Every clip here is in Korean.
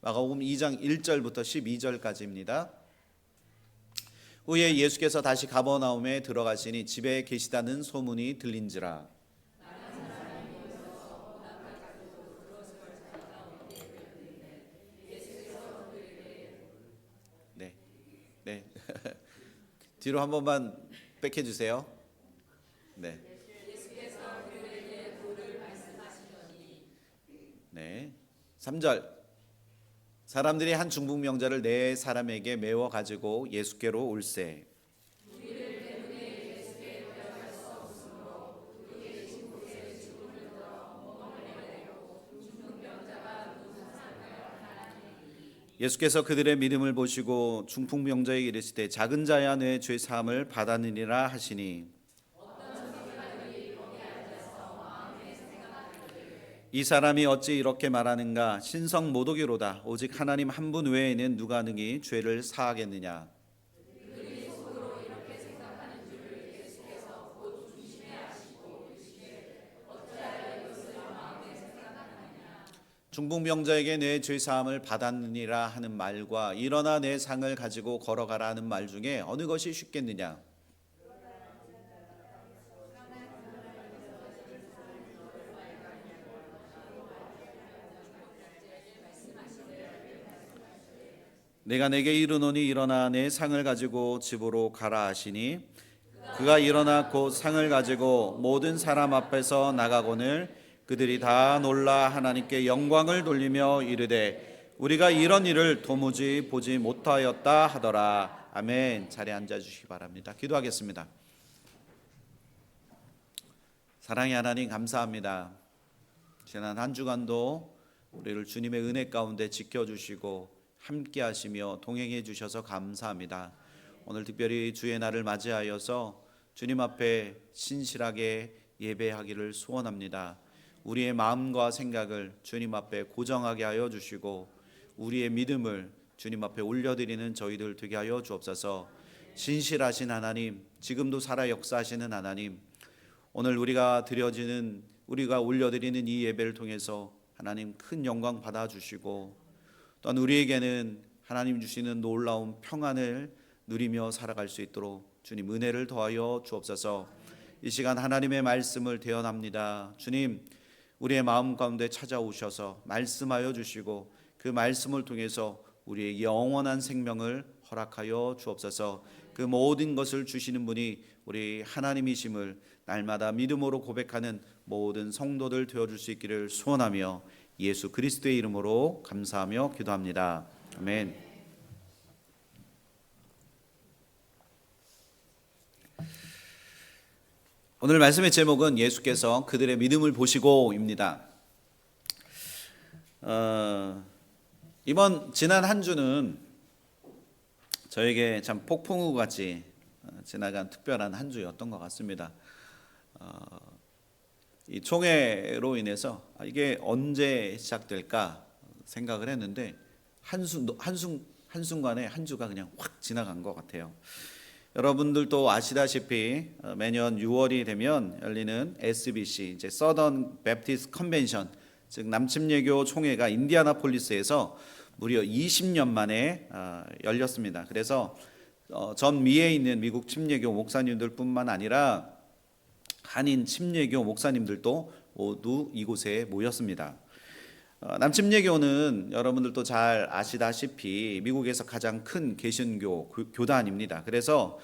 마가복음 2장 1절부터 12절까지입니다. 후에 예수께서 다시 가버나움에 들어가시니 집에 계시다는 소문이 들린지라. 네, 네. 뒤로 한 번만 백해 주세요. 네. 네. 3절. 사람들이 한 중복 명자를 네 사람에게 메워 가지고 예수께로 올세. 예수께서 그들의 믿음을 보시고 중풍 병자에게 이르시되 작은 자야 내 죄 사함을 받았느니라 하시니, 이 사람이 어찌 이렇게 말하는가? 신성 모독이로다. 오직 하나님 한 분 외에는 누가 능히 죄를 사하겠느냐? 중풍병자에게 내 죄 사함을 받았느니라 하는 말과 일어나 내 상을 가지고 걸어가라 하는 말 중에 어느 것이 쉽겠느냐? 내가 내게 이르노니 일어나 내 상을 가지고 집으로 가라 하시니, 그가 일어나 곧 상을 가지고 모든 사람 앞에서 나가거늘 그들이 다 놀라 하나님께 영광을 돌리며 이르되 우리가 이런 일을 도무지 보지 못하였다 하더라. 아멘. 자리에 앉아주시기 바랍니다. 기도하겠습니다. 사랑의 하나님, 감사합니다. 지난 한 주간도 우리를 주님의 은혜 가운데 지켜주시고 함께 하시며 동행해 주셔서 감사합니다. 오늘 특별히 주의 날을 맞이하여서 주님 앞에 신실하게 예배하기를 소원합니다. 우리의 마음과 생각을 주님 앞에 고정하게 하여 주시고 우리의 믿음을 주님 앞에 올려드리는 저희들 되게 하여 주옵소서. 신실하신 하나님, 지금도 살아 역사하시는 하나님, 오늘 우리가 올려드리는 이 예배를 통해서 하나님 큰 영광 받아주시고 또한 우리에게는 하나님 주시는 놀라운 평안을 누리며 살아갈 수 있도록 주님 은혜를 더하여 주옵소서. 이 시간 하나님의 말씀을 대언합니다. 주님, 우리의 마음 가운데 찾아오셔서 말씀하여 주시고 그 말씀을 통해서 우리의 영원한 생명을 허락하여 주옵소서. 그 모든 것을 주시는 분이 우리 하나님이심을 날마다 믿음으로 고백하는 모든 성도들 되어줄 수 있기를 소원하며 예수 그리스도의 이름으로 감사하며 기도합니다. 아멘. 오늘 말씀의 제목은 예수께서 그들의 믿음을 보시고입니다. 지난 한 주는 저에게 참 폭풍우 같이 지나간 특별한 한 주였던 것 같습니다. 이 총회로 인해서 이게 언제 시작될까 생각을 했는데 한순간에 한 주가 그냥 확 지나간 것 같아요. 여러분들도 아시다시피 매년 6월이 되면 열리는 SBC 이제 서던 베프티스트 컨벤션, 즉 남침예교 총회가 인디애나폴리스에서 무려 20년 만에 열렸습니다. 그래서 전 미에 있는 미국 침례교 목사님들뿐만 아니라 한인 침례교 목사님들도 모두 이곳에 모였습니다. 남침례교는 여러분들도 잘 아시다시피 미국에서 가장 큰 개신교 교단입니다. 그래서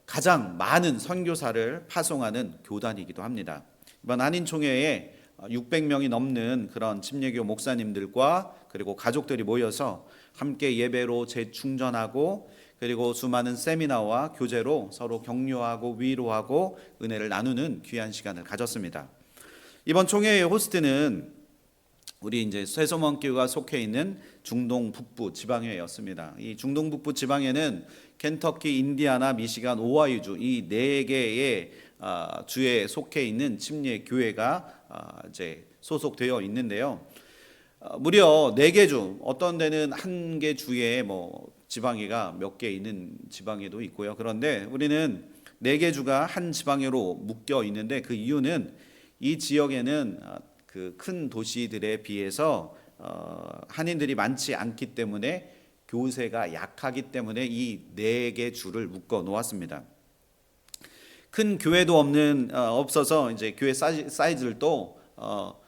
가장 많은 선교사를 파송하는 교단이기도 합니다. 이번 한인총회에 600명이 넘는 그런 침례교 목사님들과 그리고 가족들이 모여서 함께 예배로 재충전하고 그리고 수많은 세미나와 교제로 서로 격려하고 위로하고 은혜를 나누는 귀한 시간을 가졌습니다. 이번 총회의 호스트는 우리 이제 쇠소망교회가 속해 있는 중동 북부 지방회였습니다. 이 중동 북부 지방회는 켄터키, 인디아나, 미시간, 오하이주 이 네 개의 주에 속해 있는 침례 교회가 이제 소속되어 있는데요. 무려 4개 주, 어떤 데는 한 개 주에 지방회가 몇 개 있는 지방회도 있고요. 그런데 우리는 4개 주가 한 지방회로 묶여 있는데 그 이유는 이 지역에는 그 큰 도시들에 비해서 한인들이 많지 않기 때문에 교세가 약하기 때문에 이 4개 줄을 묶어 놓았습니다. 큰 교회도 없어서 이제 교회 사이즈를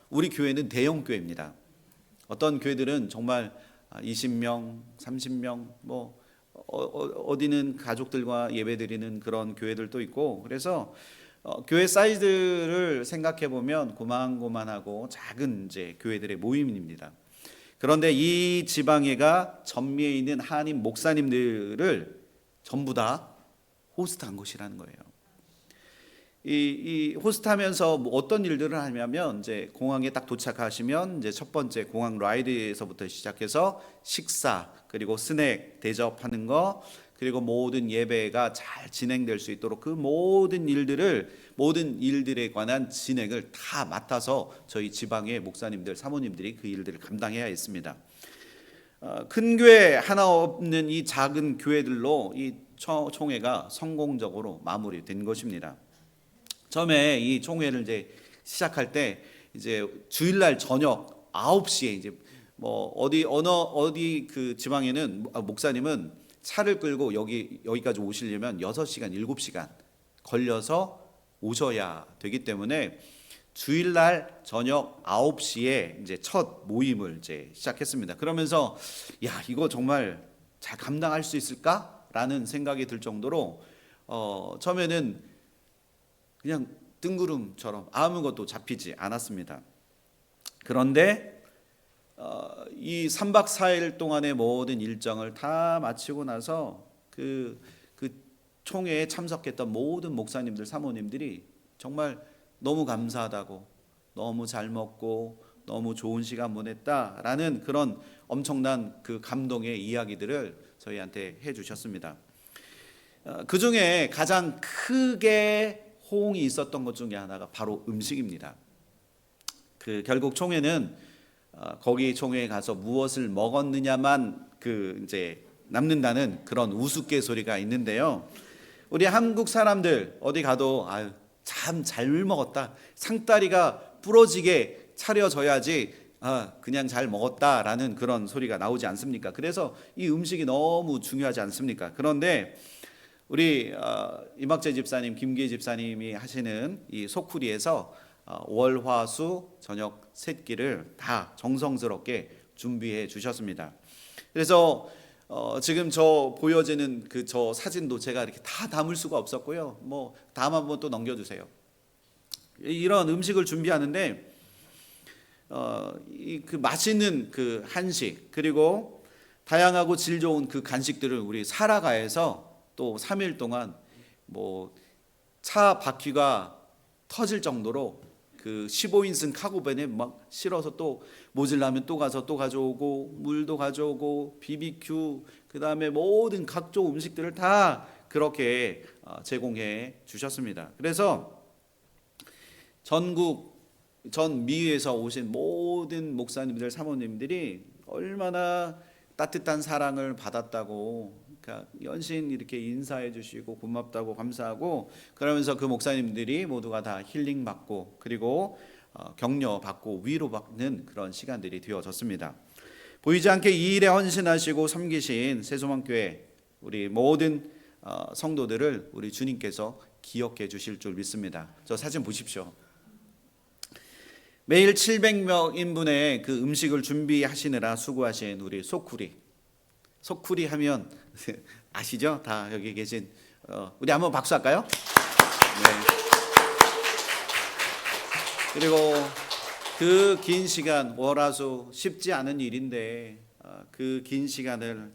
우리 교회는 대형 교회입니다. 어떤 교회들은 정말 20명, 30명 어디는 가족들과 예배드리는 그런 교회들도 있고, 그래서 교회 사이즈를 생각해 보면 고만고만하고 작은 이제 교회들의 모임입니다. 그런데 이 지방회가 전미에 있는 한인 목사님들을 전부 다 호스트한 곳이라는 거예요. 이 호스트하면서 어떤 일들을 하냐면, 이제 공항에 딱 도착하시면 이제 첫 번째 공항 라이드에서부터 시작해서 식사, 그리고 스낵 대접하는 거, 그리고 모든 예배가 잘 진행될 수 있도록 그 모든 일들에 관한 진행을 다 맡아서 저희 지방의 목사님들, 사모님들이 그 일들을 감당해야 했습니다. 큰 교회 하나 없는 이 작은 교회들로 이 총회가 성공적으로 마무리된 것입니다. 처음에 이 총회를 이제 시작할 때 이제 주일날 저녁 9시에 이제 어디 그 지방에는 목사님은 차를 끌고 여기까지 오시려면 6시간, 7시간 걸려서 오셔야 되기 때문에 주일날 저녁 9시에 이제 첫 모임을 이제 시작했습니다. 그러면서 이거 정말 잘 감당할 수 있을까라는 생각이 들 정도로 처음에는 그냥 뜬구름처럼 아무것도 잡히지 않았습니다. 그런데 이 3박 4일 동안의 모든 일정을 다 마치고 나서 그 총회에 참석했던 모든 목사님들, 사모님들이 정말 너무 감사하다고, 너무 잘 먹고 너무 좋은 시간 보냈다라는 그런 엄청난 그 감동의 이야기들을 저희한테 해주셨습니다. 그 중에 가장 크게 호응이 있었던 것 중에 하나가 바로 음식입니다. 결국 총회는 거기 총회에 가서 무엇을 먹었느냐만 이제 남는다는 그런 우스갯소리가 있는데요. 우리 한국 사람들 어디 가도 참 잘 먹었다, 상다리가 부러지게 차려져야지 그냥 잘 먹었다라는 그런 소리가 나오지 않습니까? 그래서 이 음식이 너무 중요하지 않습니까? 그런데 우리 이막재 집사님, 김기희 집사님이 하시는 이 소쿠리에서 월, 화, 수 저녁 3끼를 다 정성스럽게 준비해 주셨습니다. 그래서 지금 저 보여지는 저 사진도 제가 이렇게 다 담을 수가 없었고요. 다음 한번 또 넘겨주세요. 이런 음식을 준비하는데 그 맛있는 그 한식, 그리고 다양하고 질 좋은 그 간식들을 우리 사라가에서 또 3일 동안 차 바퀴가 터질 정도로 그 15인승 카고밴에 막 실어서 또 모질라면 또 가서 또 가져오고, 물도 가져오고, BBQ, 그 다음에 모든 각종 음식들을 다 그렇게 제공해 주셨습니다. 그래서 전미에서 오신 모든 목사님들, 사모님들이 얼마나 따뜻한 사랑을 받았다고, 그러니까 연신 이렇게 인사해 주시고 고맙다고, 감사하고, 그러면서 그 목사님들이 모두가 다 힐링 받고, 그리고 격려 받고 위로 받는 그런 시간들이 되어졌습니다. 보이지 않게 이 일에 헌신하시고 섬기신 새소망교회 우리 모든 성도들을 우리 주님께서 기억해 주실 줄 믿습니다. 저 사진 보십시오. 매일 700명인분의 그 음식을 준비하시느라 수고하신 우리 소쿠리 하면 아시죠? 다 여기 계신 우리 한번 박수할까요? 네. 그리고 그 긴 시간, 월화수 쉽지 않은 일인데 그 긴 시간을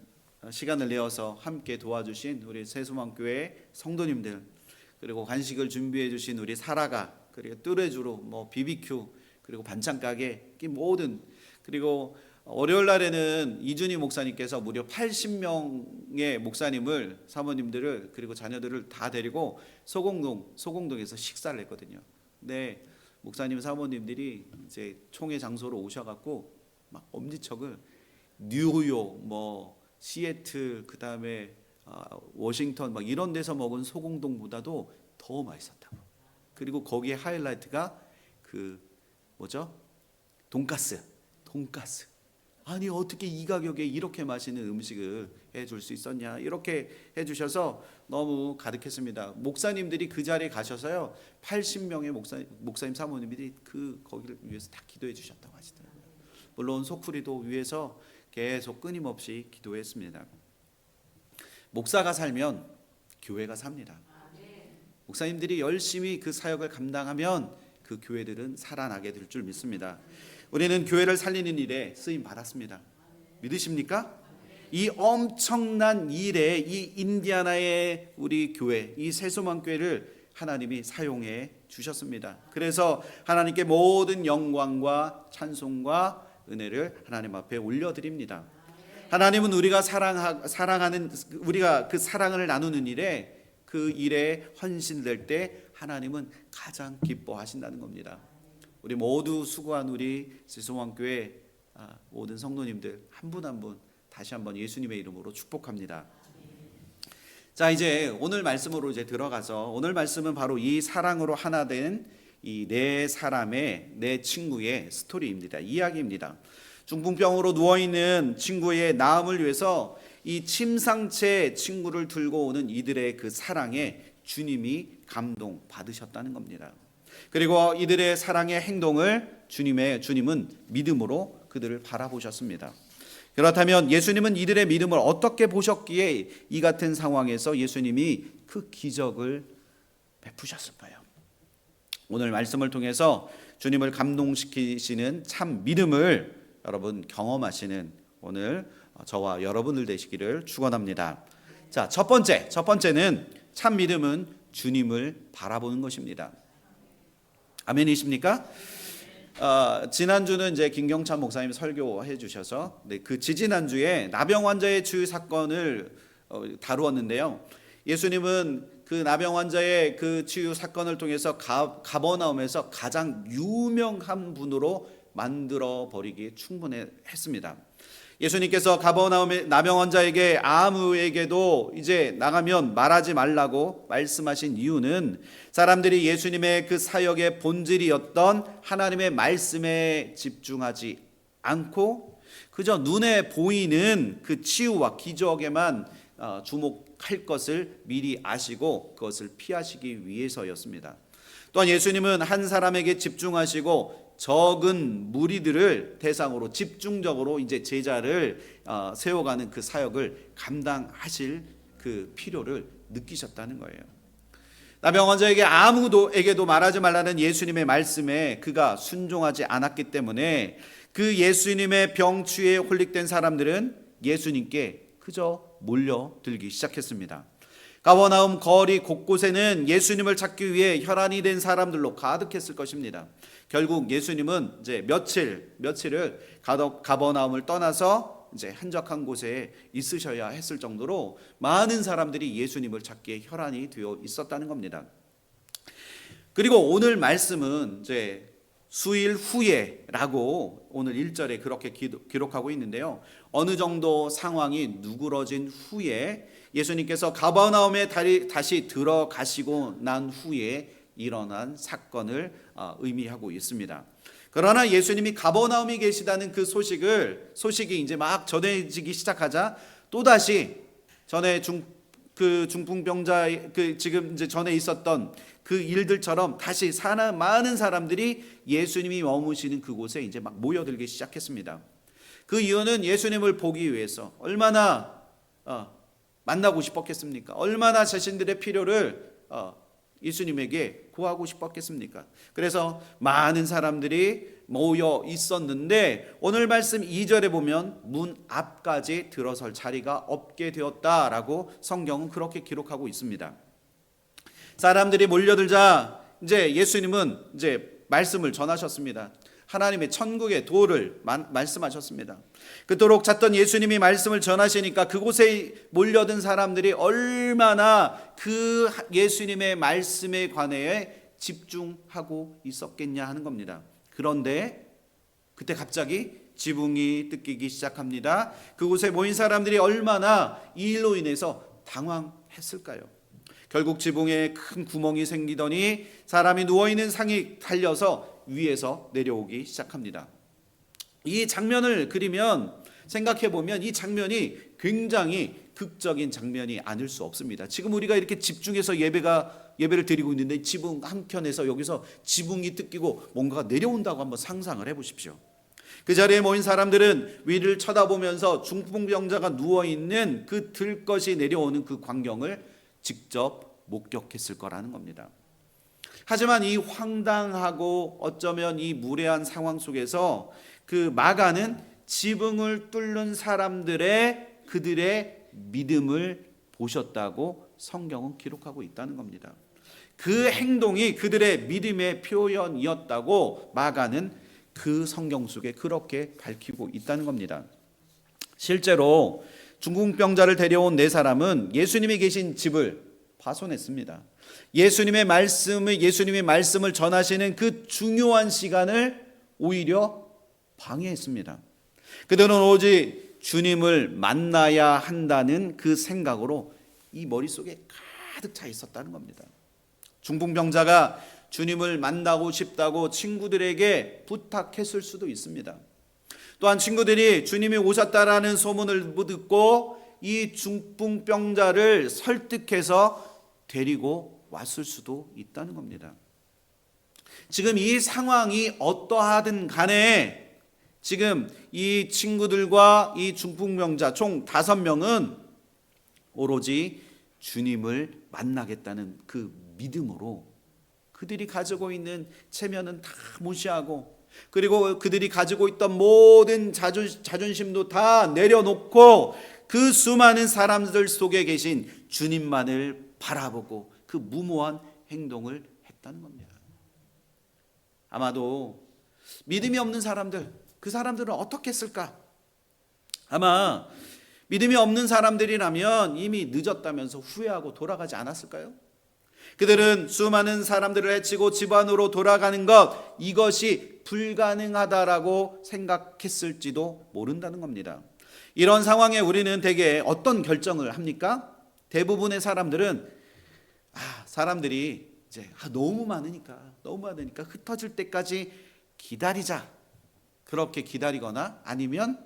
내어서 함께 도와주신 우리 새소망교회 성도님들, 그리고 간식을 준비해 주신 우리 사라가, 그리고 뚜레주로 BBQ, 그리고 반찬 가게 모든, 그리고 월요일 날에는 이준희 목사님께서 무려 80명의 목사님을, 사모님들을, 그리고 자녀들을 다 데리고 소공동에서 식사를 했거든요. 네, 목사님, 사모님들이 이제 총회 장소로 오셔갖고 막 엄지척을 뉴욕, 시애틀, 그 다음에 워싱턴 막 이런 데서 먹은 소공동보다도 더 맛있었다고. 그리고 거기에 하이라이트가 돈가스. 아니 어떻게 이 가격에 이렇게 맛있는 음식을 해줄 수 있었냐, 이렇게 해주셔서 너무 가득했습니다. 목사님들이 그 자리에 가셔서요 80명의 목사님 사모님들이 거기를 위해서 다 기도해 주셨다고 하시더라고요. 물론 소쿠리도 위해서 계속 끊임없이 기도했습니다. 목사가 살면 교회가 삽니다. 목사님들이 열심히 그 사역을 감당하면 그 교회들은 살아나게 될 줄 믿습니다. 우리는 교회를 살리는 일에 쓰임 받았습니다. 믿으십니까? 이 엄청난 일에 이 인디아나의 우리 교회, 이 새소망 교회를 하나님이 사용해 주셨습니다. 그래서 하나님께 모든 영광과 찬송과 은혜를 하나님 앞에 올려드립니다. 하나님은 우리가 사랑하는, 우리가 그 사랑을 나누는 일에, 그 일에 헌신될 때 하나님은 가장 기뻐하신다는 겁니다. 우리 모두 수고한 우리 새소망교회 모든 성도님들 한 분 한 분 다시 한번 예수님의 이름으로 축복합니다. 자, 이제 오늘 말씀으로 이제 들어가서, 오늘 말씀은 바로 이 사랑으로 하나 된 이 네 사람의, 네 친구의 스토리입니다. 이야기입니다. 중풍병으로 누워있는 친구의 나음을 위해서 이 침상째 친구를 들고 오는 이들의 그 사랑에 주님이 감동 받으셨다는 겁니다. 그리고 이들의 사랑의 행동을 주님은 믿음으로 그들을 바라보셨습니다. 그렇다면 예수님은 이들의 믿음을 어떻게 보셨기에 이 같은 상황에서 예수님이 그 기적을 베푸셨을까요? 오늘 말씀을 통해서 주님을 감동시키시는 참 믿음을 여러분 경험하시는 오늘 저와 여러분들 되시기를 축원합니다. 자, 첫 번째는 참 믿음은 주님을 바라보는 것입니다. 아멘이십니까? 지난주는 이제 김경찬 목사님 설교해 주셔서 그 지지난주에 나병 환자의 치유 사건을 다루었는데요. 예수님은 그 나병 환자의 그 치유 사건을 통해서 가버나움에서 가장 유명한 분으로 만들어 버리기 충분했습니다. 예수님께서 가버나움의 나병 환자에게 아무에게도 이제 나가면 말하지 말라고 말씀하신 이유는 사람들이 예수님의 그 사역의 본질이었던 하나님의 말씀에 집중하지 않고 그저 눈에 보이는 그 치유와 기적에만 주목할 것을 미리 아시고 그것을 피하시기 위해서였습니다. 또한 예수님은 한 사람에게 집중하시고 적은 무리들을 대상으로 집중적으로 이제 제자를 세워가는 그 사역을 감당하실 그 필요를 느끼셨다는 거예요. 나병 환자에게 아무도에게도 말하지 말라는 예수님의 말씀에 그가 순종하지 않았기 때문에 그 예수님의 병취에 홀릭된 사람들은 예수님께 그저 몰려들기 시작했습니다. 가버나움 거리 곳곳에는 예수님을 찾기 위해 혈안이 된 사람들로 가득했을 것입니다. 결국 예수님은 이제 며칠을 가버나움을 떠나서 이제 한적한 곳에 있으셔야 했을 정도로 많은 사람들이 예수님을 찾기에 혈안이 되어 있었다는 겁니다. 그리고 오늘 말씀은 이제 수일 후에라고 오늘 1절에 그렇게 기록하고 있는데요. 어느 정도 상황이 누그러진 후에 예수님께서 가버나움에 다시 들어가시고 난 후에 일어난 사건을 의미하고 있습니다. 그러나 예수님이 가버나움에 계시다는 그 소식이 이제 막 전해지기 시작하자 또다시 전에 중풍병자 지금 이제 전에 있었던 그 일들처럼 다시 많은 사람들이 예수님이 머무시는 그곳에 이제 막 모여들기 시작했습니다. 그 이유는 예수님을 보기 위해서 얼마나 만나고 싶었겠습니까? 얼마나 자신들의 필요를 예수님에게 구하고 싶었겠습니까? 그래서 많은 사람들이 모여 있었는데 오늘 말씀 2절에 보면 문 앞까지 들어설 자리가 없게 되었다라고 성경은 그렇게 기록하고 있습니다. 사람들이 몰려들자 이제 예수님은 이제 말씀을 전하셨습니다. 하나님의 천국의 도를 말씀하셨습니다. 그토록 찾던 예수님이 말씀을 전하시니까 그곳에 몰려든 사람들이 얼마나 그 예수님의 말씀에 관해 집중하고 있었겠냐 하는 겁니다. 그런데 그때 갑자기 지붕이 뜯기기 시작합니다. 그곳에 모인 사람들이 얼마나 이 일로 인해서 당황했을까요? 결국 지붕에 큰 구멍이 생기더니 사람이 누워있는 상이 달려서 위에서 내려오기 시작합니다. 이 장면을 그리면 생각해 보면 이 장면이 굉장히 극적인 장면이 아닐 수 없습니다. 지금 우리가 이렇게 집중해서 예배를 드리고 있는데 지붕 한켠에서 여기서 지붕이 뜯기고 뭔가가 내려온다고 한번 상상을 해보십시오. 그 자리에 모인 사람들은 위를 쳐다보면서 중풍병자가 누워있는 그 들것이 내려오는 그 광경을 직접 목격했을 거라는 겁니다. 하지만 이 황당하고 어쩌면 이 무례한 상황 속에서 그 마가는 지붕을 뚫는 사람들의 그들의 믿음을 보셨다고 성경은 기록하고 있다는 겁니다. 그 행동이 그들의 믿음의 표현이었다고 마가는 그 성경 속에 그렇게 밝히고 있다는 겁니다. 실제로 중풍병자를 데려온 네 사람은 예수님이 계신 집을 파손했습니다. 예수님의 말씀을 전하시는 그 중요한 시간을 오히려 방해했습니다. 그들은 오직 주님을 만나야 한다는 그 생각으로 이 머릿속에 가득 차 있었다는 겁니다. 중풍병자가 주님을 만나고 싶다고 친구들에게 부탁했을 수도 있습니다. 또한 친구들이 주님이 오셨다라는 소문을 듣고 이 중풍병자를 설득해서 데리고 왔을 수도 있다는 겁니다. 지금 이 상황이 어떠하든 간에 지금 이 친구들과 이 중풍병자 총 5명은 오로지 주님을 만나겠다는 그 믿음으로 그들이 가지고 있는 체면은 다 무시하고, 그리고 그들이 가지고 있던 모든 자존심도 다 내려놓고 그 수많은 사람들 속에 계신 주님만을 바라보고 그 무모한 행동을 했다는 겁니다. 아마도 믿음이 없는 사람들, 그 사람들은 어떻게 했을까? 아마 믿음이 없는 사람들이라면 이미 늦었다면서 후회하고 돌아가지 않았을까요? 그들은 수많은 사람들을 해치고 집 안으로 돌아가는 것, 이것이 불가능하다라고 생각했을지도 모른다는 겁니다. 이런 상황에 우리는 대개 어떤 결정을 합니까? 대부분의 사람들은 사람들이 이제 너무 많으니까 흩어질 때까지 기다리자, 그렇게 기다리거나 아니면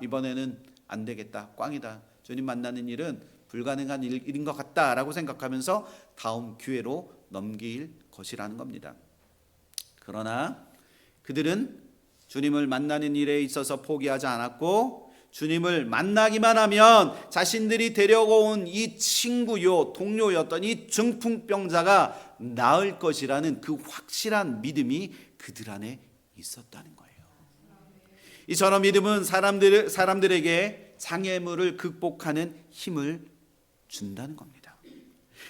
이번에는 안 되겠다, 꽝이다, 주님 만나는 일은 불가능한 일인 것 같다라고 생각하면서 다음 기회로 넘길 것이라는 겁니다. 그러나 그들은 주님을 만나는 일에 있어서 포기하지 않았고, 주님을 만나기만 하면 자신들이 데려온 이 친구요 동료였던 이 중풍병자가 나을 것이라는 그 확실한 믿음이 그들 안에 있었다는 거예요. 이처럼 믿음은 사람들에게 장애물을 극복하는 힘을 준다는 겁니다.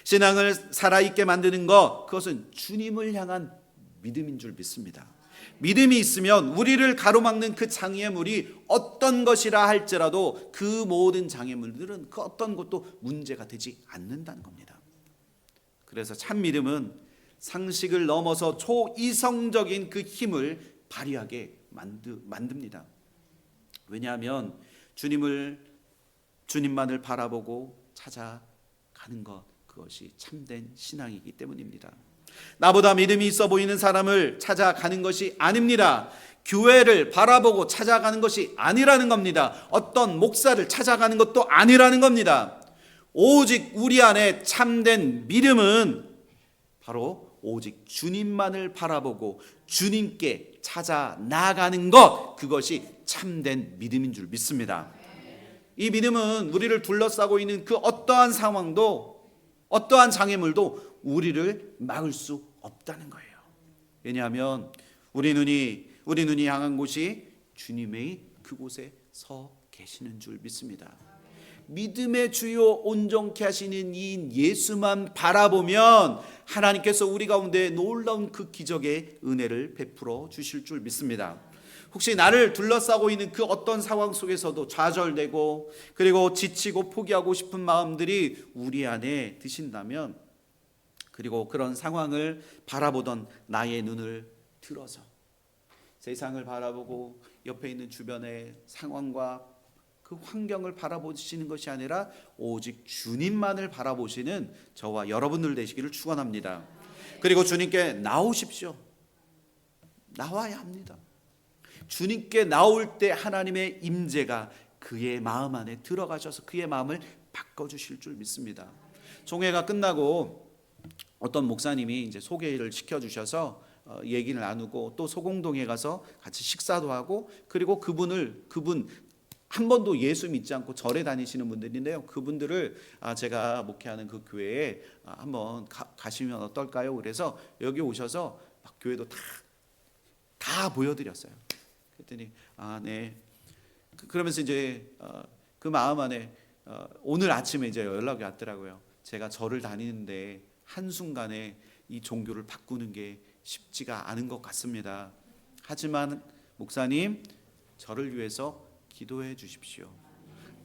신앙을 살아있게 만드는 것, 그것은 주님을 향한 믿음인 줄 믿습니다. 믿음이 있으면 우리를 가로막는 그 장애물이 어떤 것이라 할지라도 그 모든 장애물들은 그 어떤 것도 문제가 되지 않는다는 겁니다. 그래서 참 믿음은 상식을 넘어서 초이성적인 그 힘을 발휘하게 만듭니다. 왜냐하면 주님만을 바라보고 찾아가는 것, 그것이 참된 신앙이기 때문입니다. 나보다 믿음이 있어 보이는 사람을 찾아가는 것이 아닙니다. 교회를 바라보고 찾아가는 것이 아니라는 겁니다. 어떤 목사를 찾아가는 것도 아니라는 겁니다. 오직 우리 안에 참된 믿음은 바로 오직 주님만을 바라보고 주님께 찾아 나가는 것, 그것이 참된 믿음인 줄 믿습니다. 이 믿음은 우리를 둘러싸고 있는 그 어떠한 상황도, 어떠한 장애물도 우리를 막을 수 없다는 거예요. 왜냐하면 우리 눈이 향한 곳이 주님의 그곳에 서 계시는 줄 믿습니다. 믿음의 주요 온전케 하시는 이 예수만 바라보면 하나님께서 우리 가운데 놀라운 그 기적의 은혜를 베풀어 주실 줄 믿습니다. 혹시 나를 둘러싸고 있는 그 어떤 상황 속에서도 좌절되고 그리고 지치고 포기하고 싶은 마음들이 우리 안에 드신다면, 그리고 그런 상황을 바라보던 나의 눈을 들어서 세상을 바라보고 옆에 있는 주변의 상황과 그 환경을 바라보시는 것이 아니라 오직 주님만을 바라보시는 저와 여러분들 되시기를 축원합니다. 그리고 주님께 나오십시오. 나와야 합니다. 주님께 나올 때 하나님의 임재가 그의 마음 안에 들어가셔서 그의 마음을 바꿔주실 줄 믿습니다. 총회가 끝나고 어떤 목사님이 이제 소개를 시켜주셔서 얘기를 나누고 또 소공동에 가서 같이 식사도 하고, 그리고 그분 한 번도 예수 믿지 않고 절에 다니시는 분들인데요. 그분들을 제가 목회하는 그 교회에 한번 가시면 어떨까요? 그래서 여기 오셔서 막 교회도 다 보여드렸어요. 그랬더니 네. 그러면서 이제 그 마음 안에 오늘 아침에 이제 연락이 왔더라고요. 제가 절을 다니는데 한순간에 이 종교를 바꾸는 게 쉽지가 않은 것 같습니다. 하지만 목사님, 저를 위해서 기도해 주십시오.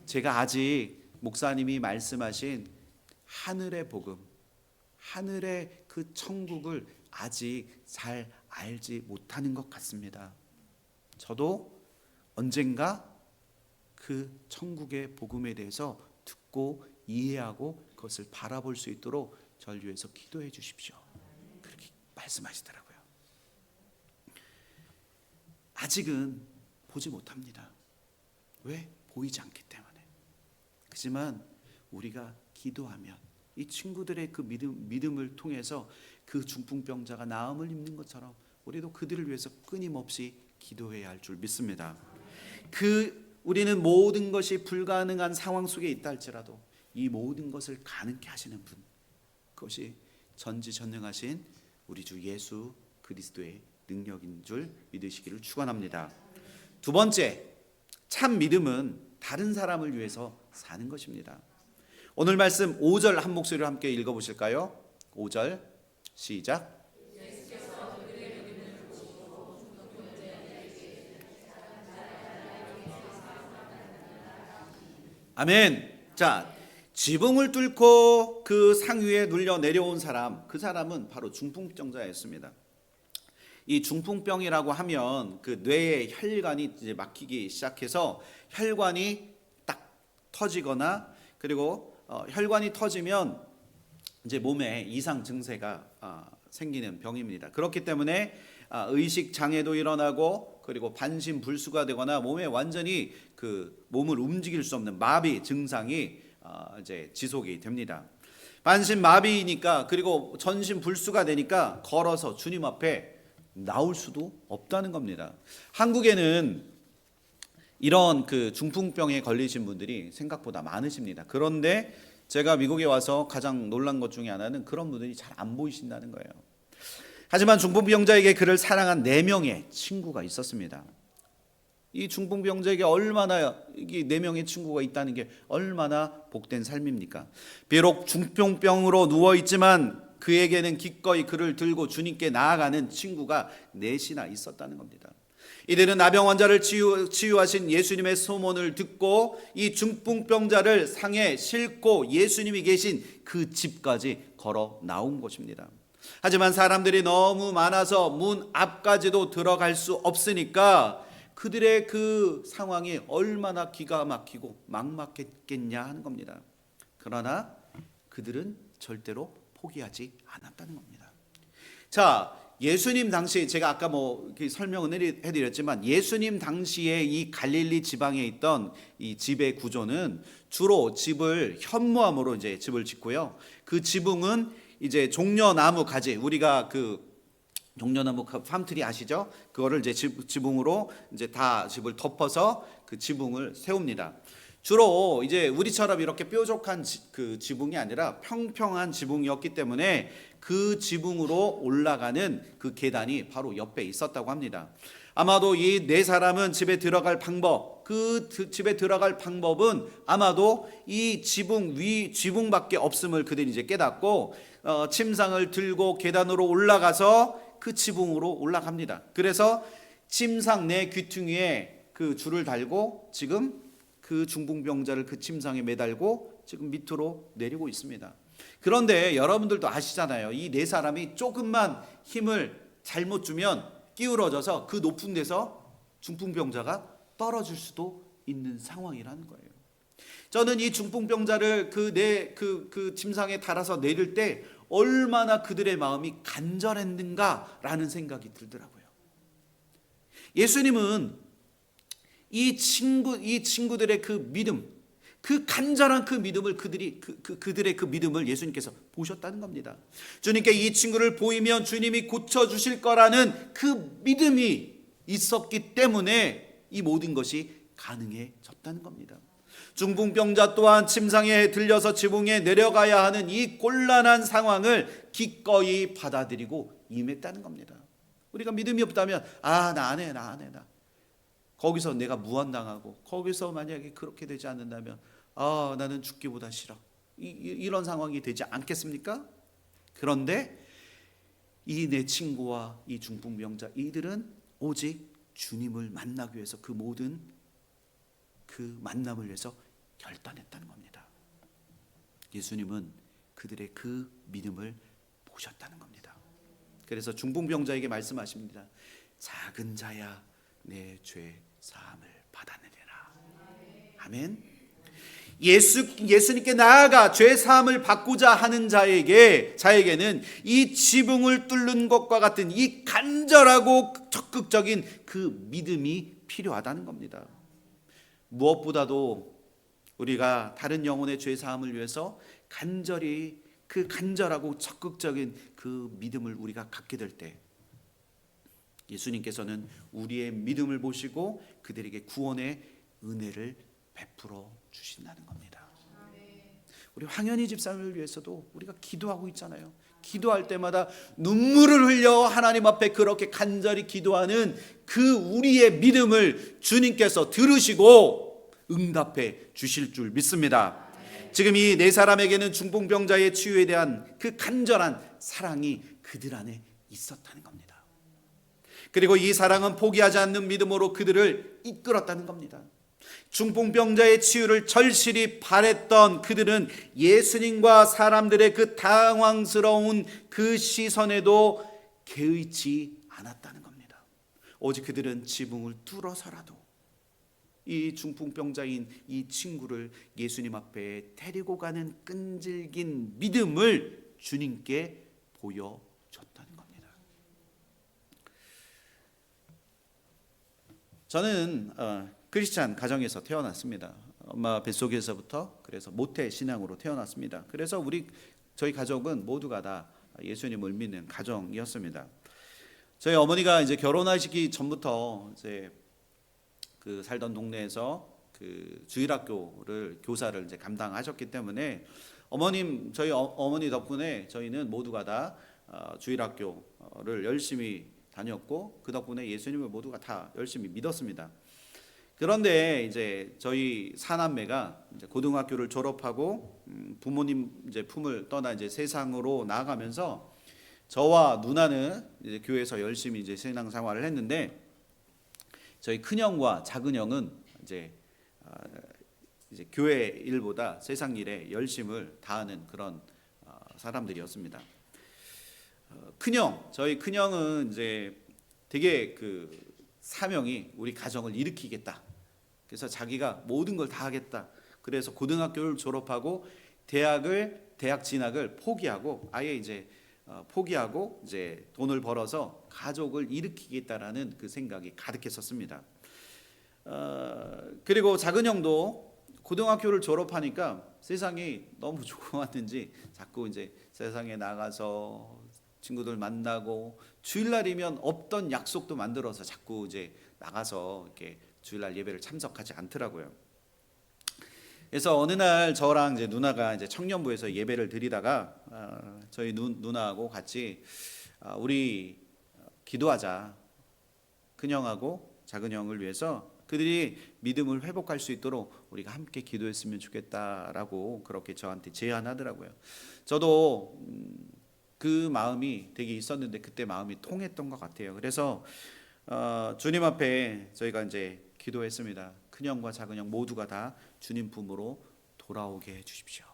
제가 아직 목사님이 말씀하신 하늘의 복음, 하늘의 그 천국을 아직 잘 알지 못하는 것 같습니다. 저도 언젠가 그 천국의 복음에 대해서 듣고 이해하고 그것을 바라볼 수 있도록 저를 위해서 기도해 주십시오. 그렇게 말씀하시더라고요. 아직은 보지 못합니다. 왜? 보이지 않기 때문에. 하지만 우리가 기도하면 이 친구들의 그 믿음을 통해서 그 중풍병자가 나음을 입는 것처럼 우리도 그들을 위해서 끊임없이 기도해야 할 줄 믿습니다. 우리는 모든 것이 불가능한 상황 속에 있다 할지라도 이 모든 것을 가능케 하시는 분, 그것이 전지전능하신 우리 주 예수 그리스도의 능력인 줄 믿으시기를 축원합니다. 두 번째, 참 믿음은 다른 사람을 위해서 사는 것입니다. 오늘 말씀 5절 한 목소리로 함께 읽어보실까요? 5절 시작. 아멘. 자, 지붕을 뚫고 그 상 위에 눌려 내려온 사람, 그 사람은 바로 중풍병자였습니다. 이 중풍병이라고 하면 그 뇌의 혈관이 이제 막히기 시작해서 혈관이 딱 터지거나, 그리고 혈관이 터지면 이제 몸에 이상 증세가 생기는 병입니다. 그렇기 때문에 의식 장애도 일어나고, 그리고 반신불수가 되거나 몸에 완전히 그 몸을 움직일 수 없는 마비 증상이 이제 지속이 됩니다. 반신 마비니까, 그리고 전신 불수가 되니까 걸어서 주님 앞에 나올 수도 없다는 겁니다. 한국에는 이런 그 중풍병에 걸리신 분들이 생각보다 많으십니다. 그런데 제가 미국에 와서 가장 놀란 것 중에 하나는 그런 분들이 잘 안 보이신다는 거예요. 하지만 중풍병자에게 그를 사랑한 4명의 친구가 있었습니다. 이 중풍병자에게 얼마나, 이 4명의 친구가 있다는 게 얼마나 복된 삶입니까? 비록 중풍병으로 누워있지만 그에게는 기꺼이 그를 들고 주님께 나아가는 친구가 4이나 있었다는 겁니다. 이들은 나병 환자를 치유하신 예수님의 소문을 듣고 이 중풍병자를 상에 싣고 예수님이 계신 그 집까지 걸어 나온 것입니다. 하지만 사람들이 너무 많아서 문 앞까지도 들어갈 수 없으니까 그들의 그 상황이 얼마나 기가 막히고 막막했겠냐 하는 겁니다. 그러나 그들은 절대로 포기하지 않았다는 겁니다. 자, 예수님 당시, 제가 아까 설명을 해드렸지만 예수님 당시에 이 갈릴리 지방에 있던 이 집의 구조는 주로 집을 현무암으로 이제 집을 짓고요. 그 지붕은 이제 종려나무 가지, 우리가 그 종려나무 팜트리 아시죠? 그거를 이제 지붕으로 이제 다 집을 덮어서 그 지붕을 세웁니다. 주로 이제 우리처럼 이렇게 뾰족한 그 지붕이 아니라 평평한 지붕이었기 때문에 그 지붕으로 올라가는 그 계단이 바로 옆에 있었다고 합니다. 아마도 이 4사람은 집에 들어갈 방법, 집에 들어갈 방법은 아마도 이 지붕밖에 없음을 그들이 이제 깨닫고 침상을 들고 계단으로 올라가서 그 지붕으로 올라갑니다. 그래서 침상 내 귀퉁이에 그 줄을 달고 지금 그 중풍병자를 그 침상에 매달고 지금 밑으로 내리고 있습니다. 그런데 여러분들도 아시잖아요. 이 4사람이 조금만 힘을 잘못 주면 기울어져서 그 높은 데서 중풍병자가 떨어질 수도 있는 상황이라는 거예요. 저는 이 중풍병자를 그 침상에 달아서 내릴 때 얼마나 그들의 마음이 간절했는가라는 생각이 들더라고요. 예수님은 이 친구들의 그 믿음, 그 간절한 그 믿음을 그들의 그 믿음을 예수님께서 보셨다는 겁니다. 주님께 이 친구를 보이면 주님이 고쳐 주실 거라는 그 믿음이 있었기 때문에 이 모든 것이 가능해졌다는 겁니다. 중풍병자 또한 침상에 들려서 지붕에 내려가야 하는 이 곤란한 상황을 기꺼이 받아들이고 임했다는 겁니다. 우리가 믿음이 없다면 나 안 해. 거기서 내가 무한당하고 거기서 만약에 그렇게 되지 않는다면 나는 죽기보다 싫어. 이런 상황이 되지 않겠습니까? 그런데 이 내 친구와 이 중풍병자 이들은 오직 주님을 만나기 위해서 그 모든 그 만남을 위해서 결단했다는 겁니다. 예수님은 그들의 그 믿음을 보셨다는 겁니다. 그래서 중풍병자에게 말씀하십니다. 작은 자야 내 죄 사함을 받았느니라. 아멘. 예수님께 나아가 죄 사함을 받고자 하는 자에게는 이 지붕을 뚫는 것과 같은 이 간절하고 적극적인 그 믿음이 필요하다는 겁니다. 무엇보다도 우리가 다른 영혼의 죄 사함을 위해서 간절히 그 간절하고 적극적인 그 믿음을 우리가 갖게 될 때 예수님께서는 우리의 믿음을 보시고 그들에게 구원의 은혜를 베풀어 주신다는 겁니다. 우리 황현희 집사님을 위해서도 우리가 기도하고 있잖아요. 기도할 때마다 눈물을 흘려 하나님 앞에 그렇게 간절히 기도하는 그 우리의 믿음을 주님께서 들으시고 응답해 주실 줄 믿습니다. 지금 이 네 사람에게는 중풍병자의 치유에 대한 그 간절한 사랑이 그들 안에 있었다는 겁니다. 그리고 이 사랑은 포기하지 않는 믿음으로 그들을 이끌었다는 겁니다. 중풍병자의 치유를 절실히 바랬던 그들은 예수님과 사람들의 그 당황스러운 그 시선에도 개의치 않았다는 겁니다. 오직 그들은 지붕을 뚫어서라도 이 중풍병자인 이 친구를 예수님 앞에 데리고 가는 끈질긴 믿음을 주님께 보여줬다는 겁니다. 저는 크리스찬 가정에서 태어났습니다. 엄마 뱃속에서부터 그래서 모태 신앙으로 태어났습니다. 그래서 저희 가족은 모두가 다 예수님을 믿는 가정이었습니다. 저희 어머니가 이제 결혼하시기 전부터 이제 그 살던 동네에서 그 주일학교를 교사를 이제 감당하셨기 때문에 저희 어머니 덕분에 저희는 모두가 다 주일학교를 열심히 다녔고 그 덕분에 예수님을 모두가 다 열심히 믿었습니다. 그런데 이제 저희 사남매가 이제 고등학교를 졸업하고 부모님 이제 품을 떠나 이제 세상으로 나아가면서 저와 누나는 이제 교회에서 열심히 이제 신앙 생활을 했는데 저희 큰형과 작은형은 이제 교회 일보다 세상 일에 열심을 다하는 그런 사람들이었습니다. 저희 큰형은 이제 되게 그 사명이 우리 가정을 일으키겠다. 그래서 자기가 모든 걸 다 하겠다. 그래서 고등학교를 졸업하고 대학 진학을 포기하고 아예 이제 포기하고 이제 돈을 벌어서 가족을 일으키겠다라는 그 생각이 가득했었습니다. 그리고 작은 형도 고등학교를 졸업하니까 세상이 너무 좋았는지 자꾸 이제 세상에 나가서 친구들 만나고 주일날이면 없던 약속도 만들어서 자꾸 이제 나가서 이렇게 주일날 예배를 참석하지 않더라고요. 그래서 어느 날 저랑 이제 누나가 이제 청년부에서 예배를 드리다가 저희 누나하고 같이 우리 기도하자. 큰형하고 작은형을 위해서 그들이 믿음을 회복할 수 있도록 우리가 함께 기도했으면 좋겠다라고 그렇게 저한테 제안하더라고요. 저도 그 마음이 되게 있었는데 그때 마음이 통했던 것 같아요. 그래서 주님 앞에 저희가 이제 기도했습니다. 큰형과 작은형 모두가 다 주님 품으로 돌아오게 해주십시오.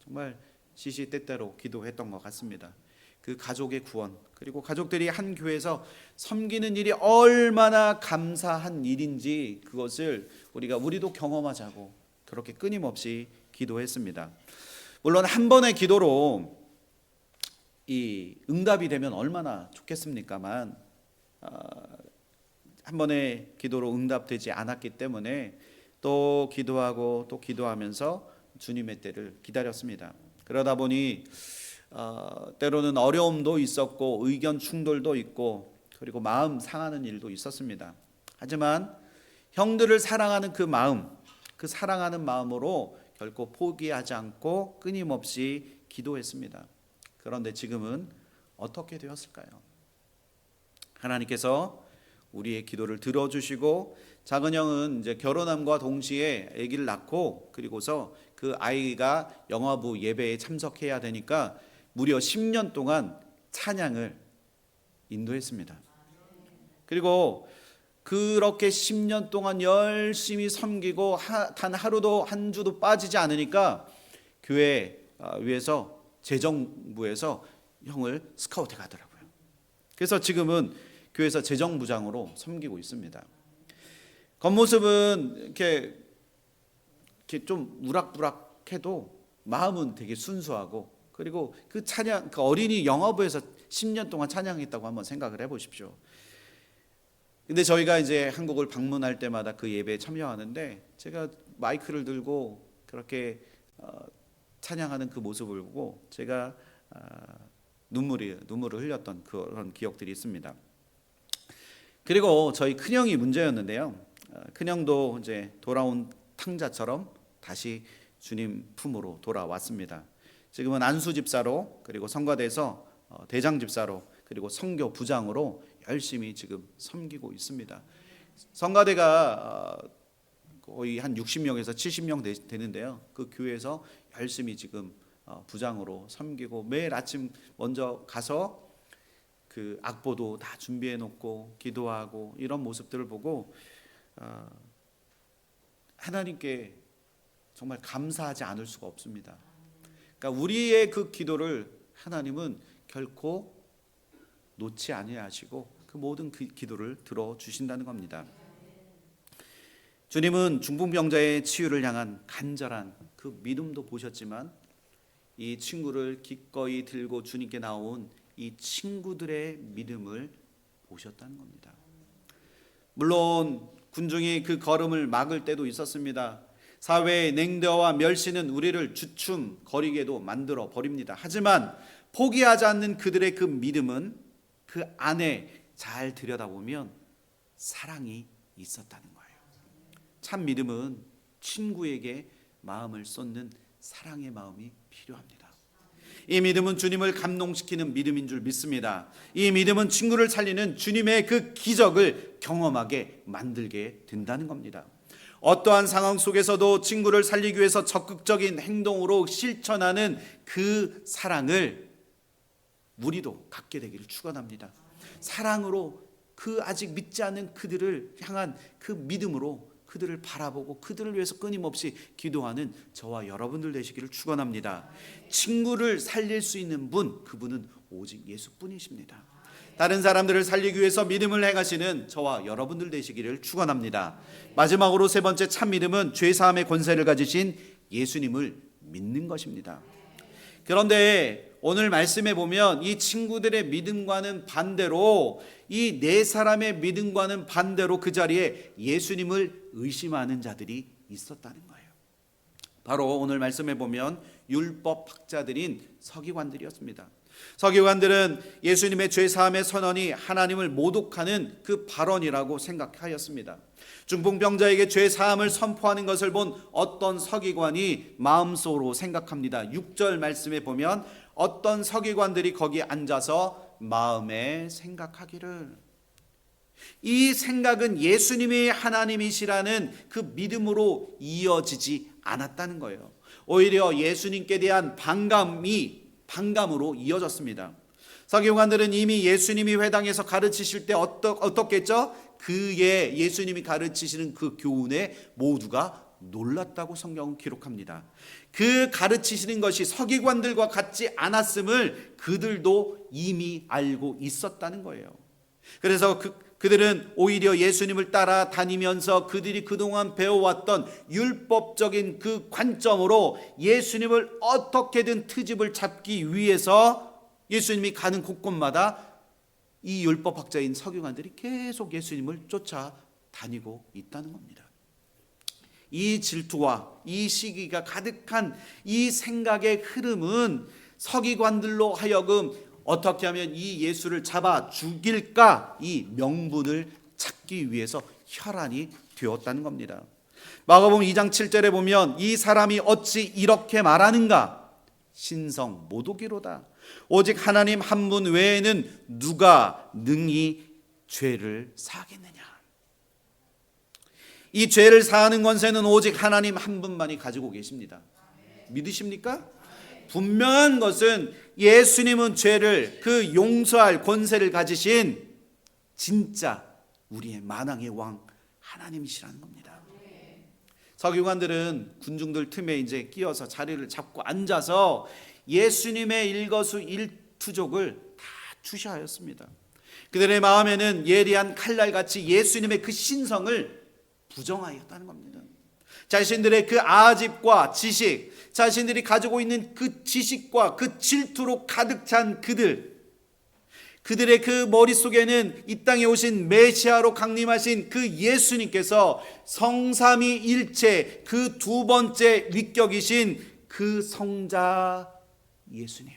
정말 시시때때로 기도했던 것 같습니다. 그 가족의 구원 그리고 가족들이 한 교회에서 섬기는 일이 얼마나 감사한 일인지 그것을 우리도 경험하자고 그렇게 끊임없이 기도했습니다. 물론 한 번의 기도로 이 응답이 되면 얼마나 좋겠습니까만 한 번의 기도로 응답되지 않았기 때문에 또 기도하고 또 기도하면서 주님의 때를 기다렸습니다. 그러다 보니 때로는 어려움도 있었고 의견 충돌도 있고 그리고 마음 상하는 일도 있었습니다. 하지만 형들을 사랑하는 그 마음, 그 사랑하는 마음으로 결코 포기하지 않고 끊임없이 기도했습니다. 그런데 지금은 어떻게 되었을까요? 하나님께서 우리의 기도를 들어주시고 작은 형은 이제 결혼함과 동시에 아기를 낳고 그리고서 그 아이가 영화부 예배에 참석해야 되니까 무려 10년 동안 찬양을 인도했습니다. 그리고 그렇게 10년 동안 열심히 섬기고 단 하루도 한 주도 빠지지 않으니까 교회 위에서 재정부에서 형을 스카우트해 가더라고요. 그래서 지금은 교회에서 재정부장으로 섬기고 있습니다. 겉모습은 이렇게 좀 우락부락해도 마음은 되게 순수하고 그리고 그 찬양, 그 어린이 영화부에서 10년 동안 찬양했다고 한번 생각을 해보십시오. 근데 저희가 이제 한국을 방문할 때마다 그 예배에 참여하는데 제가 마이크를 들고 그렇게 찬양하는 그 모습을 보고 제가 눈물을 흘렸던 그런 기억들이 있습니다. 그리고 저희 큰형이 문제였는데요. 큰형도 이제 돌아온 탕자처럼 다시 주님 품으로 돌아왔습니다. 지금은 안수 집사로 그리고 성가대에서 대장 집사로 그리고 선교 부장으로 열심히 지금 섬기고 있습니다. 성가대가 거의 한 60명에서 70명 되는데요. 그 교회에서 열심히 지금 부장으로 섬기고 매일 아침 먼저 가서 그 악보도 다 준비해 놓고 기도하고 이런 모습들을 보고 하나님께 정말 감사하지 않을 수가 없습니다. 그러니까 우리의 그 기도를 하나님은 결코 놓지 아니하시고 그 모든 그 기도를 들어주신다는 겁니다. 주님은 중풍병자의 치유를 향한 간절한 그 믿음도 보셨지만 이 친구를 기꺼이 들고 주님께 나온 이 친구들의 믿음을 보셨다는 겁니다. 물론 군중이 그 걸음을 막을 때도 있었습니다. 사회의 냉대와 멸시는 우리를 주춤거리게도 만들어 버립니다. 하지만 포기하지 않는 그들의 그 믿음은 그 안에 잘 들여다보면 사랑이 있었다는 거예요. 참 믿음은 친구에게 마음을 쏟는 사랑의 마음이 필요합니다. 이 믿음은 주님을 감동시키는 믿음인 줄 믿습니다. 이 믿음은 친구를 살리는 주님의 그 기적을 경험하게 만들게 된다는 겁니다. 어떠한 상황 속에서도 친구를 살리기 위해서 적극적인 행동으로 실천하는 그 사랑을 우리도 갖게 되기를 축원합니다. 사랑으로 그 아직 믿지 않는 그들을 향한 그 믿음으로 그들을 바라보고 그들을 위해서 끊임없이 기도하는 저와 여러분들 되시기를 축원합니다. 친구를 살릴 수 있는 분, 그분은 오직 예수뿐이십니다. 다른 사람들을 살리기 위해서 믿음을 행하시는 저와 여러분들 되시기를 축원합니다. 마지막으로 세 번째 참 믿음은 죄 사함의 권세를 가지신 예수님을 믿는 것입니다. 그런데 오늘 말씀에 보면 이 친구들의 믿음과는 반대로 이 네 사람의 믿음과는 반대로 그 자리에 예수님을 의심하는 자들이 있었다는 거예요. 바로 오늘 말씀에 보면 율법 학자들인 서기관들이었습니다. 서기관들은 예수님의 죄 사함의 선언이 하나님을 모독하는 그 발언이라고 생각하였습니다. 중풍병자에게 죄 사함을 선포하는 것을 본 어떤 서기관이 마음속으로 생각합니다. 6절 말씀에 보면 어떤 서기관들이 거기 앉아서 마음에 생각하기를, 이 생각은 예수님이 하나님이시라는 그 믿음으로 이어지지 않았다는 거예요. 오히려 예수님께 대한 반감으로 이어졌습니다. 서기관들은 이미 예수님이 회당에서 가르치실 때 어떻겠죠? 그의 예수님이 가르치시는 그 교훈에 모두가 놀랐다고 성경은 기록합니다. 그 가르치시는 것이 서기관들과 같지 않았음을 그들도 이미 알고 있었다는 거예요. 그래서 그들은 오히려 예수님을 따라다니면서 그들이 그동안 배워왔던 율법적인 그 관점으로 예수님을 어떻게든 트집을 잡기 위해서 예수님이 가는 곳곳마다 이 율법학자인 서기관들이 계속 예수님을 쫓아다니고 있다는 겁니다. 이 질투와 이 시기가 가득한 이 생각의 흐름은 서기관들로 하여금 어떻게 하면 이 예수를 잡아 죽일까, 이 명분을 찾기 위해서 혈안이 되었다는 겁니다. 마가복음 2장 7절에 보면 이 사람이 어찌 이렇게 말하는가? 신성 모독이로다. 오직 하나님 한 분 외에는 누가 능히 죄를 사하겠느냐. 이 죄를 사하는 권세는 오직 하나님 한 분만이 가지고 계십니다. 믿으십니까? 분명한 것은 예수님은 죄를 그 용서할 권세를 가지신 진짜 우리의 만왕의 왕 하나님이시라는 겁니다. 서기관들은 군중들 틈에 이제 끼어서 자리를 잡고 앉아서 예수님의 일거수일투족을 다 주시하였습니다. 그들의 마음에는 예리한 칼날같이 예수님의 그 신성을 부정하였다는 겁니다. 자신들의 그 아집과 지식, 자신들이 가지고 있는 그 지식과 그 질투로 가득 찬 그들의 그 머릿속에는 이 땅에 오신 메시아로 강림하신 그 예수님께서 성삼위일체 그 두 번째 위격이신 그 성자 예수님,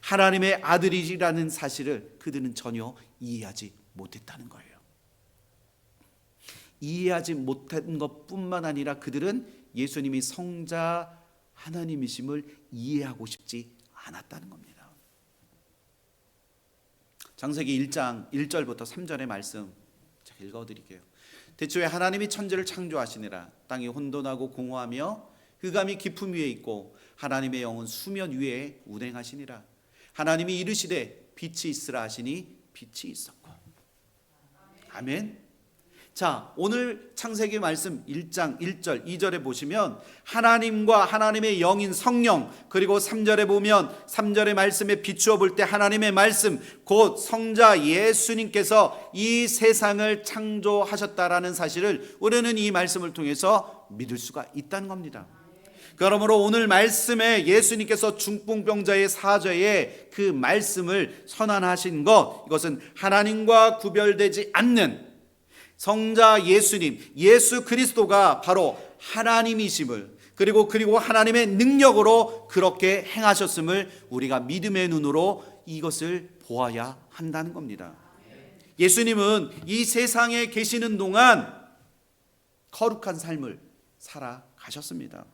하나님의 아들이라는 사실을 그들은 전혀 이해하지 못했다는 거예요. 이해하지 못한 것뿐만 아니라 그들은 예수님이 성자 하나님이심을 이해하고 싶지 않았다는 겁니다. 창세기 1장 1절부터 3절의 말씀 제가 읽어드릴게요. 태초에 하나님이 천지를 창조하시니라. 땅이 혼돈하고 공허하며 흑암이 깊음 위에 있고 하나님의 영은 수면 위에 운행하시니라. 하나님이 이르시되 빛이 있으라 하시니 빛이 있었고. 아멘. 자, 오늘 창세기 말씀 1장 1절 2절에 보시면 하나님과 하나님의 영인 성령, 그리고 3절에 보면 3절의 말씀에 비추어 볼 때 하나님의 말씀, 곧 성자 예수님께서 이 세상을 창조하셨다라는 사실을 우리는 이 말씀을 통해서 믿을 수가 있다는 겁니다. 그러므로 오늘 말씀에 예수님께서 중풍병자의 사죄에 그 말씀을 선언하신 것, 이것은 하나님과 구별되지 않는 성자 예수님, 예수 그리스도가 바로 하나님이심을, 그리고 하나님의 능력으로 그렇게 행하셨음을 우리가 믿음의 눈으로 이것을 보아야 한다는 겁니다. 예수님은 이 세상에 계시는 동안 거룩한 삶을 살아가셨습니다.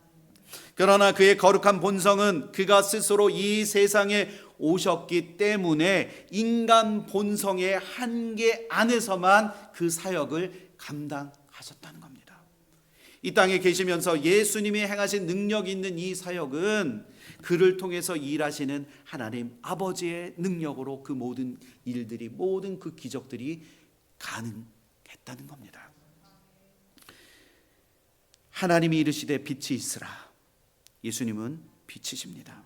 그러나 그의 거룩한 본성은 그가 스스로 이 세상에 오셨기 때문에 인간 본성의 한계 안에서만 그 사역을 감당하셨다는 겁니다. 이 땅에 계시면서 예수님이 행하신 능력이 있는 이 사역은 그를 통해서 일하시는 하나님 아버지의 능력으로 그 모든 일들이, 모든 그 기적들이 가능했다는 겁니다. 하나님이 이르시되 빛이 있으라. 예수님은 빛이십니다.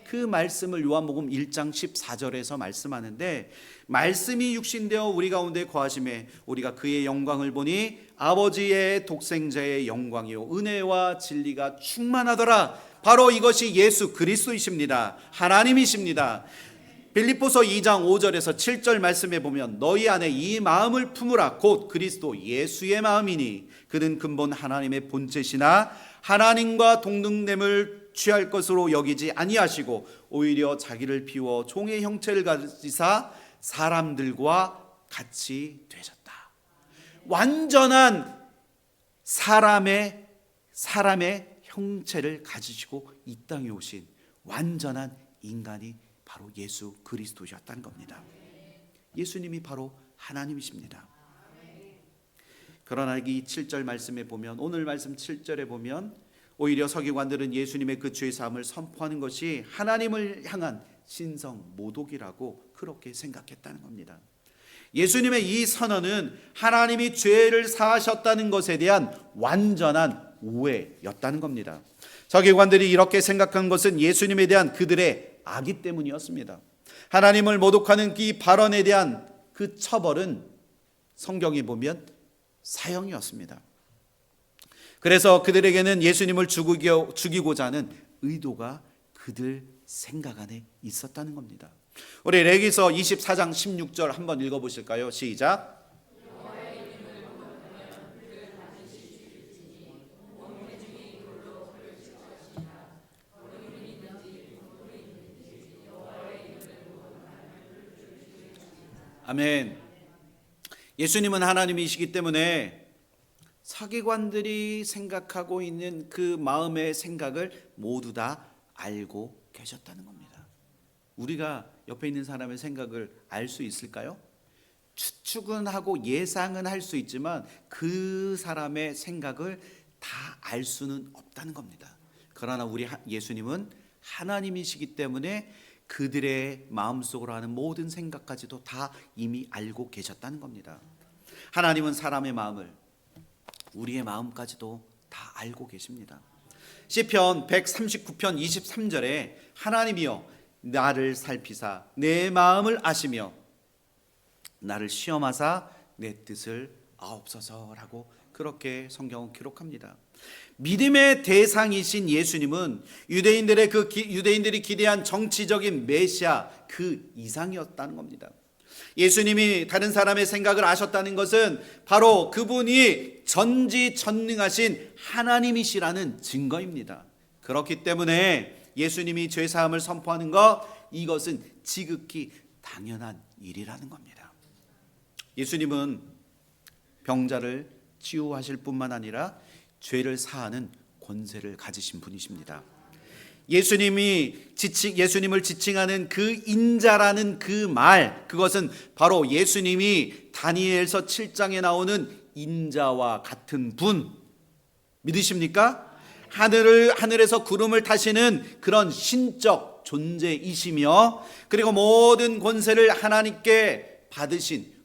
그 말씀을 요한복음 1장 14절에서 말씀하는데, 말씀이 육신되어 우리 가운데 거하심에 우리가 그의 영광을 보니 아버지의 독생자의 영광이요 은혜와 진리가 충만하더라. 바로 이것이 예수 그리스도이십니다. 하나님이십니다. 빌립보서 2장 5절에서 7절 말씀에 보면 너희 안에 이 마음을 품으라. 곧 그리스도 예수의 마음이니 그는 근본 하나님의 본체시나 하나님과 동등됨을 취할 것으로 여기지 아니하시고 오히려 자기를 비워 종의 형체를 가지사 사람들과 같이 되셨다. 완전한 사람의 형체를 가지시고 이 땅에 오신 완전한 인간이 바로 예수 그리스도셨다는 겁니다. 예수님이 바로 하나님이십니다. 그러나 이 7절 말씀에 보면, 오늘 말씀 7절에 보면 오히려 서기관들은 예수님의 그 죄사함을 선포하는 것이 하나님을 향한 신성 모독이라고 그렇게 생각했다는 겁니다. 예수님의 이 선언은 하나님이 죄를 사하셨다는 것에 대한 완전한 오해였다는 겁니다. 서기관들이 이렇게 생각한 것은 예수님에 대한 그들의 악의 때문이었습니다. 하나님을 모독하는 이 발언에 대한 그 처벌은 성경에 보면 사형이었습니다. 그래서 그들에게는 예수님을 죽이고자 하는 의도가 그들 생각 안에 있었다는 겁니다. 우리 레위기서 24장 16절 한번 읽어보실까요? 시작. 아멘. 예수님은 하나님이시기 때문에 서기관들이 생각하고 있는 그 마음의 생각을 모두 다 알고 계셨다는 겁니다. 우리가 옆에 있는 사람의 생각을 알 수 있을까요? 추측은 하고 예상은 할 수 있지만 그 사람의 생각을 다 알 수는 없다는 겁니다. 그러나 우리 예수님은 하나님이시기 때문에 그들의 마음속으로 하는 모든 생각까지도 다 이미 알고 계셨다는 겁니다. 하나님은 사람의 마음을, 우리의 마음까지도 다 알고 계십니다. 시편 139편 23절에 하나님이여 나를 살피사 내 마음을 아시며 나를 시험하사 내 뜻을 아옵소서라고 그렇게 성경은 기록합니다. 믿음의 대상이신 예수님은 유대인들이 기대한 정치적인 메시아 그 이상이었다는 겁니다. 예수님이 다른 사람의 생각을 아셨다는 것은 바로 그분이 전지전능하신 하나님이시라는 증거입니다. 그렇기 때문에 예수님이 죄사함을 선포하는 것, 이것은 지극히 당연한 일이라는 겁니다. 예수님은 병자를 치유하실 뿐만 아니라 죄를 사하는 권세를 가지신 분이십니다. 예수님을 지칭하는 그 인자라는 그 말, 그것은 바로 예수님이 다니엘서 7장에 나오는 인자와 같은 분 믿으십니까? 하늘에서 구름을 타시는 그런 신적 존재이시며, 그리고 모든 권세를 하나님께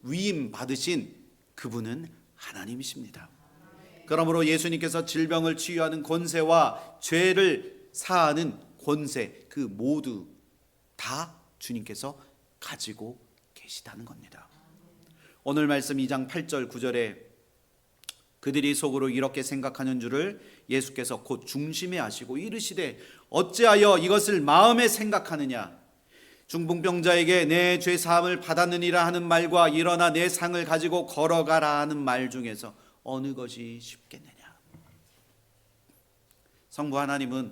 위임 받으신 그분은 하나님이십니다. 그러므로 예수님께서 질병을 치유하는 권세와 죄를 사하는 권세, 그 모두 다 주님께서 가지고 계시다는 겁니다. 오늘 말씀 2장 8절 9절에 그들이 속으로 이렇게 생각하는 줄을 예수께서 곧 중심에 아시고 이르시되 어찌하여 이것을 마음에 생각하느냐. 중풍병자에게 내 죄 사함을 받았느니라 하는 말과 일어나 내 상을 가지고 걸어가라 하는 말 중에서 어느 것이 쉽겠느냐. 성부 하나님은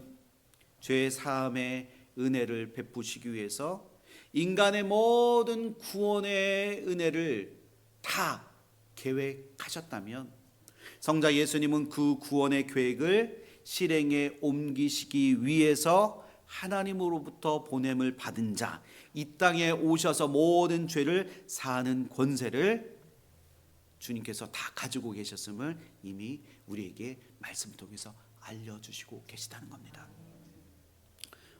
죄 사함의 은혜를 베푸시기 위해서 인간의 모든 구원의 은혜를 다 계획하셨다면 성자 예수님은 그 구원의 계획을 실행에 옮기시기 위해서 하나님으로부터 보냄을 받은 자, 이 땅에 오셔서 모든 죄를 사하는 권세를 주님께서 다 가지고 계셨음을 이미 우리에게 말씀을 통해서 알려주시고 계시다는 겁니다.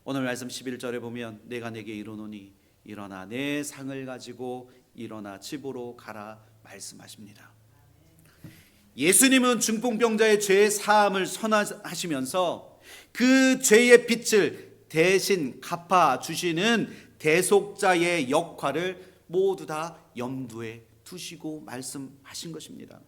오늘 말씀 11절에 보면 내가 내게 이르노니 일어나 내 상을 가지고 일어나 집으로 가라 말씀하십니다. 예수님은 중풍병자의 죄 사함을 선하시면서 그 죄의 빚을 대신 갚아주시는 대속자의 역할을 모두 다 염두에 두시고 말씀하신 것입니다.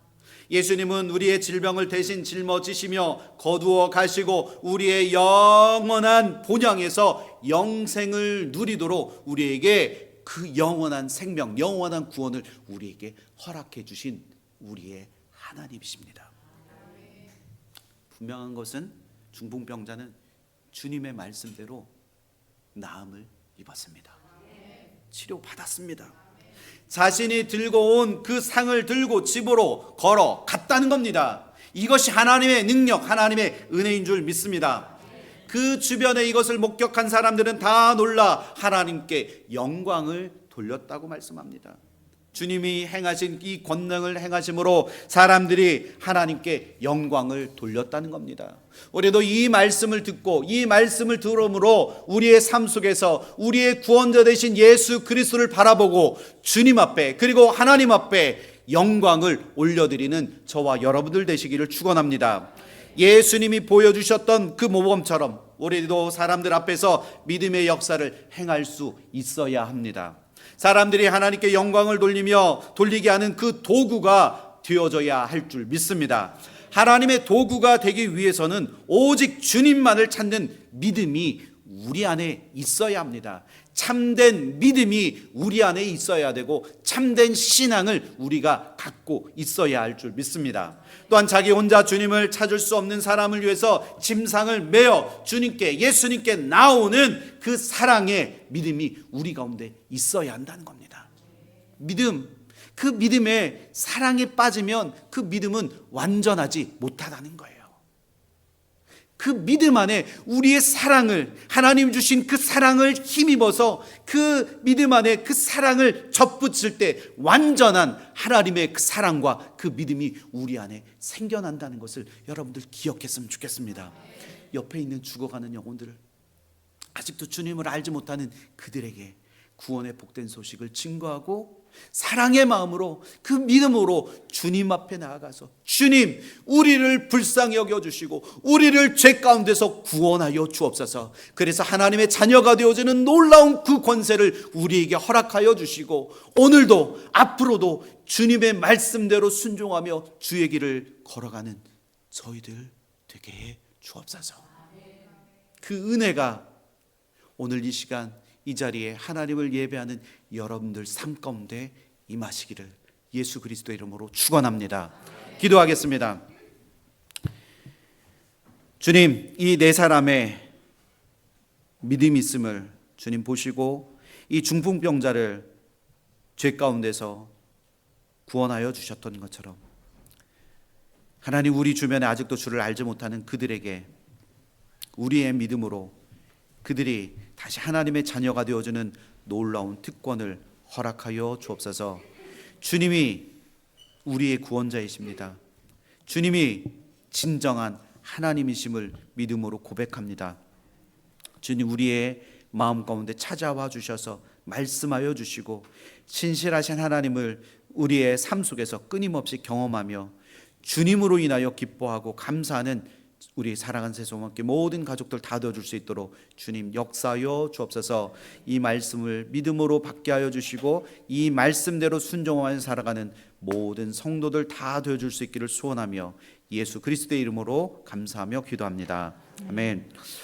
예수님은 우리의 질병을 대신 짊어지시며 거두어 가시고 우리의 영원한 본향에서 영생을 누리도록 우리에게 그 영원한 생명, 영원한 구원을 우리에게 허락해 주신 우리의 하나님이십니다. 분명한 것은 중풍병자는 주님의 말씀대로 나음을 입었습니다. 치료받았습니다. 자신이 들고 온 그 상을 들고 집으로 걸어갔다는 겁니다. 이것이 하나님의 능력, 하나님의 은혜인 줄 믿습니다. 그 주변에 이것을 목격한 사람들은 다 놀라 하나님께 영광을 돌렸다고 말씀합니다. 주님이 행하신 이 권능을 행하심으로 사람들이 하나님께 영광을 돌렸다는 겁니다. 우리도 이 말씀을 듣고 이 말씀을 들음으로 우리의 삶 속에서 우리의 구원자 되신 예수 그리스도를 바라보고 주님 앞에 그리고 하나님 앞에 영광을 올려드리는 저와 여러분들 되시기를 축원합니다. 예수님이 보여주셨던 그 모범처럼 우리도 사람들 앞에서 믿음의 역사를 행할 수 있어야 합니다. 사람들이 하나님께 영광을 돌리게 하는 그 도구가 되어져야 할 줄 믿습니다. 하나님의 도구가 되기 위해서는 오직 주님만을 찾는 믿음이 우리 안에 있어야 합니다. 참된 믿음이 우리 안에 있어야 되고 참된 신앙을 우리가 갖고 있어야 할 줄 믿습니다. 또한 자기 혼자 주님을 찾을 수 없는 사람을 위해서 짐상을 메어 주님께, 예수님께 나오는 그 사랑의 믿음이 우리 가운데 있어야 한다는 겁니다. 믿음, 그 믿음에 사랑에 빠지면 그 믿음은 완전하지 못하다는 거예요. 그 믿음 안에 우리의 사랑을, 하나님 주신 그 사랑을 힘입어서 그 믿음 안에 그 사랑을 접붙일 때 완전한 하나님의 그 사랑과 그 믿음이 우리 안에 생겨난다는 것을 여러분들 기억했으면 좋겠습니다. 옆에 있는 죽어가는 영혼들, 아직도 주님을 알지 못하는 그들에게 구원의 복된 소식을 증거하고 사랑의 마음으로, 그 믿음으로 주님 앞에 나아가서 주님, 우리를 불쌍히 여겨주시고 우리를 죄 가운데서 구원하여 주옵소서. 그래서 하나님의 자녀가 되어지는 놀라운 그 권세를 우리에게 허락하여 주시고 오늘도 앞으로도 주님의 말씀대로 순종하며 주의 길을 걸어가는 저희들 되게 해 주옵소서. 그 은혜가 오늘 이 시간 이 자리에 하나님을 예배하는 여러분들 삶 가운데 임하시기를 예수 그리스도 이름으로 축원합니다. 기도하겠습니다. 주님, 이 네 사람의 믿음이 있음을 주님 보시고 이 중풍병자를 죄 가운데서 구원하여 주셨던 것처럼 하나님, 우리 주변에 아직도 주를 알지 못하는 그들에게 우리의 믿음으로 그들이 다시 하나님의 자녀가 되어주는 놀라운 특권을 허락하여 주옵소서. 주님이 우리의 구원자이십니다. 주님이 진정한 하나님이심을 믿음으로 고백합니다. 주님, 우리의 마음 가운데 찾아와 주셔서 말씀하여 주시고 신실하신 하나님을 우리의 삶 속에서 끊임없이 경험하며 주님으로 인하여 기뻐하고 감사하는 우리 사랑하는 세상함께 모든 가족들 다 되어줄 수 있도록 주님 역사하여 주옵소서. 이 말씀을 믿음으로 받게 하여 주시고 이 말씀대로 순종하며 살아가는 모든 성도들 다 되어줄 수 있기를 소원하며 예수 그리스도의 이름으로 감사하며 기도합니다. 아멘.